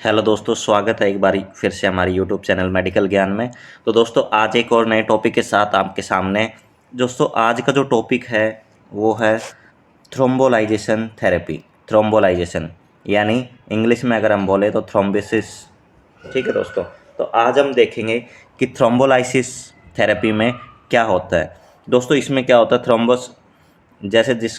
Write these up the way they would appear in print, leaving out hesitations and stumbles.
Hello दोस्तों, स्वागत है एक बारी फिर से हमारे यूट्यूब चैनल मेडिकल ज्ञान में। तो दोस्तों आज एक और नए टॉपिक के साथ आपके सामने। दोस्तों आज का जो टॉपिक है वो है थ्रोम्बोलाइजेशन थेरेपी। थ्रोम्बोलाइजेशन यानी इंग्लिश में अगर हम बोले तो थ्रोम्बिसिस। ठीक है दोस्तों, तो आज हम देखेंगे कि थ्रोम्बोलाइसिस थेरेपी में क्या होता है। दोस्तों इसमें क्या होता है, थ्रोम्बोस जैसे जिस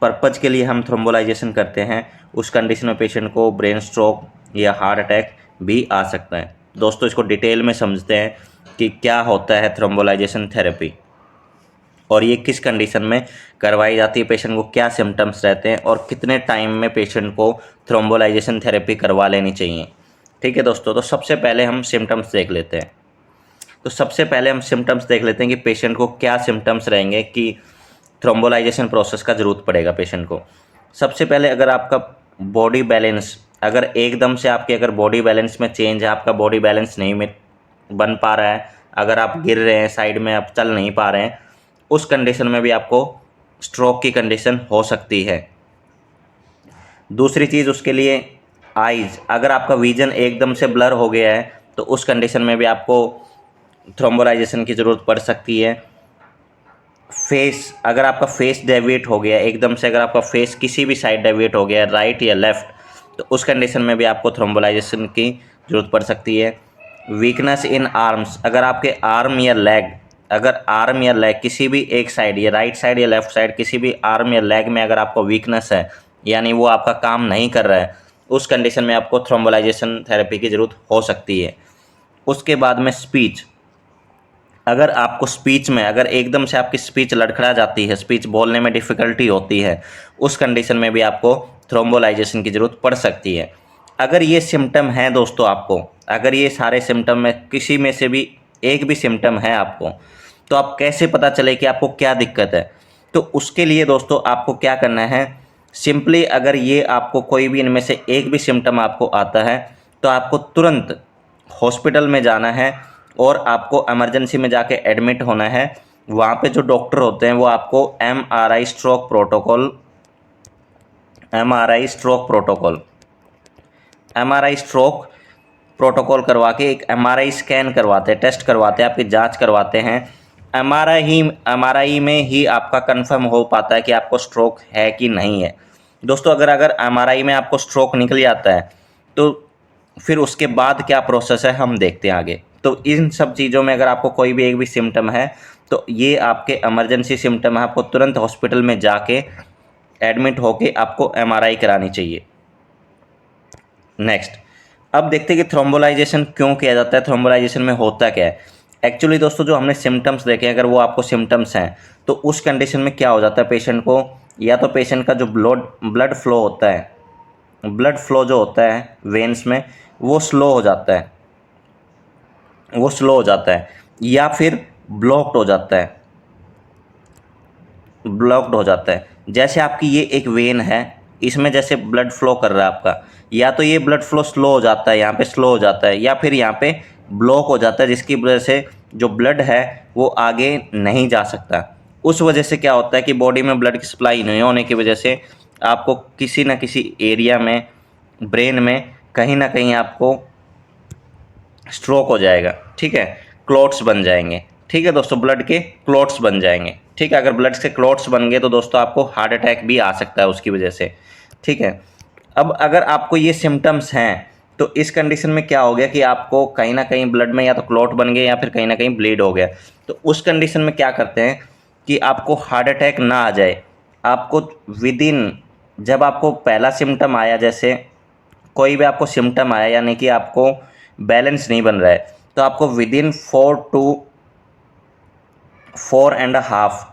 पर्पज़ के लिए हम थ्रोम्बोलाइजेशन करते हैं उस कंडीशन में पेशेंट को ब्रेन स्ट्रोक या हार्ट अटैक भी आ सकता है। दोस्तों इसको डिटेल में समझते हैं कि क्या होता है थ्रोम्बोलाइजेशन थेरेपी और ये किस कंडीशन में करवाई जाती है, पेशेंट को क्या सिम्टम्स रहते हैं और कितने टाइम में पेशेंट को थ्रोम्बोलाइजेशन थेरेपी करवा लेनी चाहिए। ठीक है दोस्तों, तो सबसे पहले हम सिम्टम्स देख लेते हैं। तो सबसे पहले हम सिम्टम्स देख लेते हैं कि पेशेंट को क्या सिम्टम्स रहेंगे कि थ्रोम्बोलाइजेशन प्रोसेस का ज़रूरत पड़ेगा पेशेंट को। सबसे पहले अगर आपका बॉडी बैलेंस अगर एकदम से आपके अगर बॉडी बैलेंस में चेंज है, आपका बॉडी बैलेंस नहीं में बन पा रहा है, अगर आप गिर रहे हैं साइड में, आप चल नहीं पा रहे हैं, उस कंडीशन में भी आपको स्ट्रोक की कंडीशन हो सकती है। दूसरी चीज़ उसके लिए आइज़, अगर आपका विजन एकदम से ब्लर हो गया है तो उस कंडीशन में भी आपको थ्रोम्बोलाइजेशन की ज़रूरत पड़ सकती है। फेस, अगर आपका फेस डेविएट हो गया एकदम से, अगर आपका फेस किसी भी साइड डेविएट हो गया राइट या लेफ़्ट, तो उस कंडीशन में भी आपको थ्रोम्बोलाइजेशन की ज़रूरत पड़ सकती है। वीकनेस इन आर्म्स, अगर आपके आर्म या लेग, अगर आर्म या लेग किसी भी एक साइड या राइट साइड या लेफ़्ट साइड किसी भी आर्म या लेग में अगर आपको वीकनेस है यानी वो आपका काम नहीं कर रहा है, उस कंडीशन में आपको थ्रोम्बोलाइजेशन थेरेपी की ज़रूरत हो सकती है। उसके बाद में स्पीच, अगर आपको स्पीच में अगर एकदम से आपकी स्पीच लड़खड़ा जाती है, स्पीच बोलने में डिफ़िकल्टी होती है, उस कंडीशन में भी आपको थ्रोम्बोलाइजेशन की ज़रूरत पड़ सकती है। अगर ये सिम्टम हैं दोस्तों आपको, अगर ये सारे सिम्टम में किसी में से भी एक भी सिम्टम है आपको, तो आप कैसे पता चले कि आपको क्या दिक्कत है। तो उसके लिए दोस्तों आपको क्या करना है, सिंपली अगर ये आपको कोई भी इनमें से एक भी सिम्टम आपको आता है तो आपको तुरंत हॉस्पिटल में जाना है और आपको इमरजेंसी में जाके एडमिट होना है। वहाँ पे जो डॉक्टर होते हैं वो आपको MRI stroke protocol MRI stroke protocol करवा के एक एमआरआई स्कैन करवाते हैं, टेस्ट करवाते हैं, आपकी जांच करवाते हैं। एमआरआई में ही आपका कंफर्म हो पाता है कि आपको स्ट्रोक है कि नहीं है। दोस्तों अगर एमआरआई में आपको स्ट्रोक निकल जाता है तो फिर उसके बाद क्या प्रोसेस है हम देखते हैं आगे। तो इन सब चीज़ों में अगर आपको कोई भी एक भी सिम्टम है तो ये आपके इमरजेंसी सिम्टम है, आपको तुरंत हॉस्पिटल में जाके एडमिट होके आपको एमआरआई करानी चाहिए। नेक्स्ट, अब देखते हैं कि थ्रोम्बोलाइजेशन क्यों किया जाता है, थ्रोम्बोलाइजेशन में होता क्या है। एक्चुअली दोस्तों जो हमने सिम्टम्स देखे, अगर वो आपको सिम्टम्स हैं तो उस कंडीशन में क्या हो जाता है, पेशेंट को या तो पेशेंट का जो ब्लड फ्लो होता है, ब्लड फ्लो जो होता है वेन्स में वो स्लो हो जाता है, या फिर ब्लॉक्ड हो जाता है। जैसे आपकी ये एक वेन है, इसमें जैसे ब्लड फ्लो कर रहा है आपका, या तो ये ब्लड फ्लो स्लो हो जाता है, यहाँ पे स्लो हो जाता है, या फिर यहाँ पे ब्लॉक हो जाता है, जिसकी वजह से जो ब्लड है वो आगे नहीं जा सकता। उस वजह से क्या होता है कि बॉडी में ब्लड की सप्लाई नहीं होने की वजह से आपको किसी न किसी एरिया में ब्रेन में कहीं ना कहीं आपको स्ट्रोक हो जाएगा। ठीक है, क्लॉट्स बन जाएंगे। ठीक है दोस्तों, ब्लड के क्लॉट्स बन जाएंगे। ठीक है, अगर ब्लड के क्लॉट्स बन गए तो दोस्तों आपको हार्ट अटैक भी आ सकता है उसकी वजह से। ठीक है, अब अगर आपको ये सिम्टम्स हैं तो इस कंडीशन में क्या हो गया कि आपको कहीं ना कहीं ब्लड में या तो क्लॉट बन गए या फिर कहीं ना कहीं ब्लीड हो गया। तो उस कंडीशन में क्या करते हैं कि आपको हार्ट अटैक ना आ जाए, आपको विदिन, जब आपको पहला सिम्टम आया, जैसे कोई भी आपको सिम्टम आया यानी कि आपको बैलेंस नहीं बन रहा है, तो आपको विदिन 4 to 4.5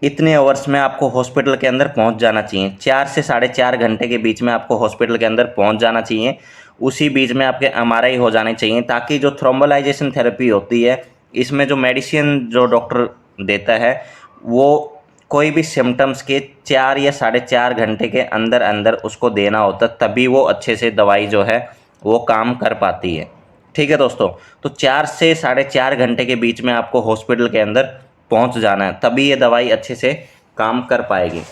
इतने आवर्स में आपको हॉस्पिटल के अंदर पहुंच जाना चाहिए। 4 से 4.5 घंटे के बीच में आपको हॉस्पिटल के अंदर पहुंच जाना चाहिए। उसी बीच में आपके एमआरआई हो जाने चाहिए, ताकि जो थ्रोम्बोलाइजेशन थेरेपी होती है इसमें जो मेडिसिन जो डॉक्टर देता है वो कोई भी सिम्टम्स के 4 या 4.5 घंटे के अंदर अंदर उसको देना होता है, तभी वो अच्छे से दवाई जो है वो काम कर पाती है। ठीक है दोस्तों, तो 4 से 4.5 घंटे के बीच में आपको हॉस्पिटल के अंदर पहुंच जाना है, तभी ये दवाई अच्छे से काम कर पाएगी।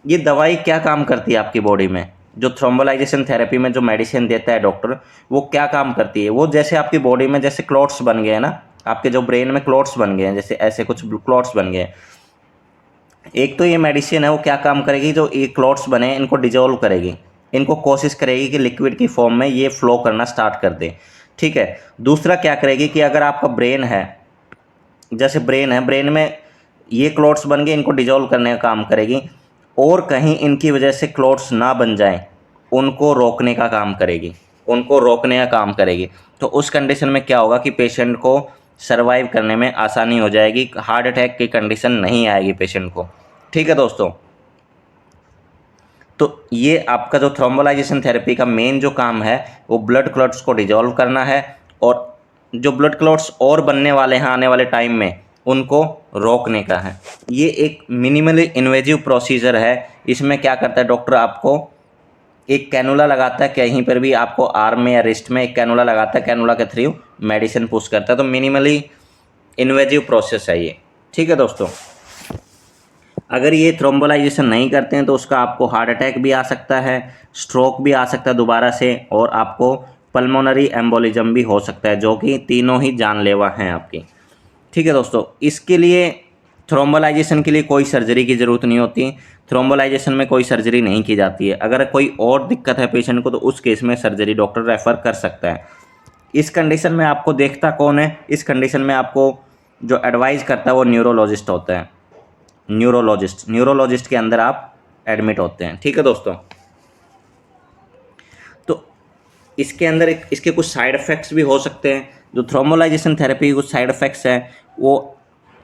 ये दवाई क्या काम करती है आपकी बॉडी में, जो थ्रोम्बोलाइजेशन थेरेपी में जो मेडिसिन देता है डॉक्टर, वो क्या काम करती है, वो जैसे आपकी बॉडी में जैसे क्लॉट्स बन गए हैं ना, आपके जो ब्रेन में क्लॉट्स बन गए हैं, जैसे ऐसे कुछ क्लॉट्स बन गए हैं, एक तो ये मेडिसिन है वो क्या काम करेगी, जो ये क्लॉट्स बने हैं इनको डिजोल्व करेगी, इनको कोशिश करेगी कि लिक्विड की फॉर्म में ये फ्लो करना स्टार्ट कर दे। ठीक है। दूसरा क्या करेगी कि अगर आपका ब्रेन है, जैसे ब्रेन है, ब्रेन में ये क्लॉट्स बन गए, इनको डिजोल्व करने का काम करेगी, और कहीं इनकी वजह से क्लॉट्स ना बन जाएं, उनको रोकने का काम करेगी, उनको रोकने का काम करेगी। तो उस कंडीशन में क्या होगा कि पेशेंट को सर्वाइव करने में आसानी हो जाएगी, हार्ट अटैक की कंडीशन नहीं आएगी पेशेंट को। ठीक है दोस्तों, तो ये आपका जो थ्रोम्बोलाइजेशन थेरेपी का मेन जो काम है वो ब्लड क्लॉट्स को डिजोल्व करना है, और जो ब्लड क्लॉट्स और बनने वाले हैं आने वाले टाइम में उनको रोकने का है। ये एक मिनिमली इन्वेजिव प्रोसीजर है। इसमें क्या करता है डॉक्टर, आपको एक कैनुला लगाता है, कहीं पर भी आपको आर्म में या रिस्ट में एक कैनुला लगाता है, कैनुला के थ्रू मेडिसिन पुश करता है। तो मिनिमली इन्वेजिव प्रोसेस है ये। ठीक है दोस्तों, अगर ये थ्रोम्बोलाइजेशन नहीं करते हैं तो उसका आपको हार्ट अटैक भी आ सकता है, स्ट्रोक भी आ सकता है दोबारा से, और आपको पल्मोनरी एम्बोलिज्म भी हो सकता है, जो कि तीनों ही जानलेवा हैं आपकी। ठीक है दोस्तों, इसके लिए थ्रोम्बोलाइजेशन के लिए कोई सर्जरी की ज़रूरत नहीं होती, थ्रोम्बोलाइजेशन में कोई सर्जरी नहीं की जाती है। अगर कोई और दिक्कत है पेशेंट को तो उस केस में सर्जरी डॉक्टर रेफ़र कर सकता है। इस कंडीशन में आपको देखता कौन है, इस कंडीशन में आपको जो एडवाइस करता है वो न्यूरोलॉजिस्ट होता है। न्यूरोलॉजिस्ट के अंदर आप एडमिट होते हैं। ठीक है दोस्तों, तो इसके अंदर इसके कुछ साइड इफ़ेक्ट्स भी हो सकते हैं। जो थ्रोम्बोलाइजेशन थेरेपी के कुछ साइड इफ़ेक्ट्स हैं वो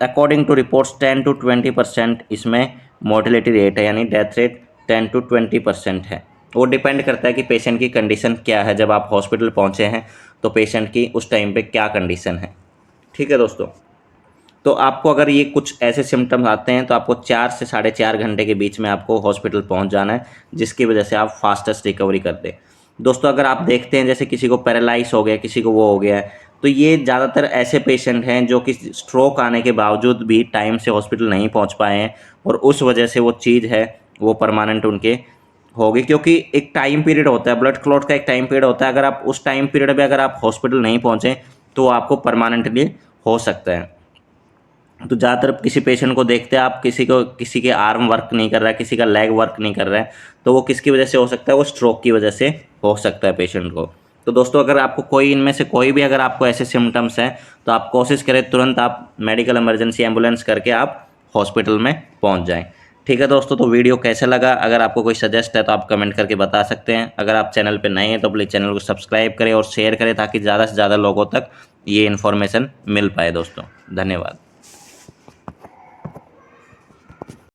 अकॉर्डिंग टू रिपोर्ट्स 10 to 20% इसमें मोर्टेलिटी रेट है, यानी डेथ रेट 10 to 20% है। वो डिपेंड करता है कि पेशेंट की कंडीशन क्या है, जब आप हॉस्पिटल पहुंचे हैं तो पेशेंट की उस टाइम पे क्या कंडीशन है। ठीक है दोस्तों, तो आपको अगर ये कुछ ऐसे सिम्टम्स आते हैं तो आपको 4 से 4.5 घंटे के बीच में आपको हॉस्पिटल पहुंच जाना है, जिसकी वजह से आप फास्टेस्ट रिकवरी कर दें। दोस्तों, अगर आप देखते हैं जैसे किसी को पैरालाइज हो गया, किसी को वो हो गया है, तो ये ज़्यादातर ऐसे पेशेंट हैं जो कि स्ट्रोक आने के बावजूद भी टाइम से हॉस्पिटल नहीं पहुंच पाए हैं, और उस वजह से वो चीज़ है वो परमानेंट उनके होगी। क्योंकि एक टाइम पीरियड होता है, ब्लड क्लॉट का एक टाइम पीरियड होता है, अगर आप उस टाइम पीरियड में अगर आप हॉस्पिटल नहीं पहुँचें तो आपको परमानेंटली हो सकता है। तो ज़्यादातर किसी पेशेंट को देखते हैं आप, किसी के आर्म वर्क नहीं कर रहा है, किसी का लेग वर्क नहीं कर रहा है, तो वो किसकी वजह से हो सकता है, वो स्ट्रोक की वजह से हो सकता है पेशेंट को। तो दोस्तों, अगर आपको कोई इनमें से कोई भी अगर आपको ऐसे सिम्टम्स हैं तो आप कोशिश करें तुरंत आप मेडिकल इमरजेंसी एम्बुलेंस करके आप हॉस्पिटल में पहुँच जाएँ। ठीक है दोस्तों, तो वीडियो कैसा लगा, अगर आपको कोई सजेस्ट है तो आप कमेंट करके बता सकते हैं। अगर आप चैनल पर नए हैं तो प्लीज़ चैनल को सब्सक्राइब करें और शेयर करें, ताकि ज़्यादा से ज़्यादा लोगों तक ये इन्फॉर्मेशन मिल पाए। दोस्तों, धन्यवाद।